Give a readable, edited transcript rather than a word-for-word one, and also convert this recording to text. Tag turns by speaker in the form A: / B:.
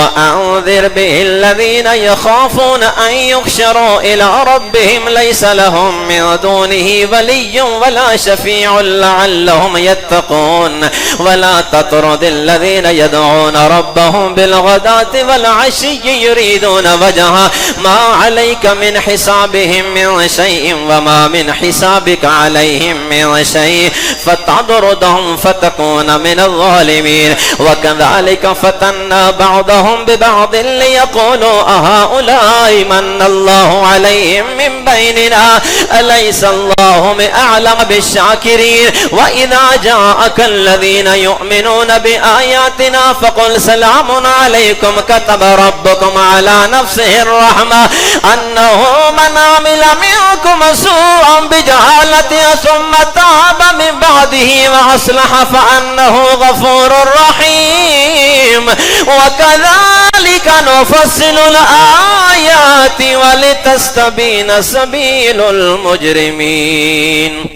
A: وأنذر به الذين يخافون أن يحشروا إلى ربهم ليس لهم من دونه ولي ولا شفيع لعلهم يتقون ولا تطرد الذين يدعون ربهم بالغداة والعشي يريدون وجهه ما عليك من حسابهم من شيء وما من حسابك عليهم من شيء فتطردهم فتكون من الظالمين وكذلك فتنا بعضهم ببعض ليقولوا أهؤلاء من الله عليهم من بيننا أليس الله بأعلم بالشاكرين وإذا جاءك الذين يؤمنون بآياتنا فقل سلام عليكم كتب ربكم على نفسه الرحمة أنه من عمل منكم سوءا بجهالة ثم تاب من بعده وأصلح فأنه غفور رحيم وكذلك نفصل الآيات ولتستبين سبيل المجرمين.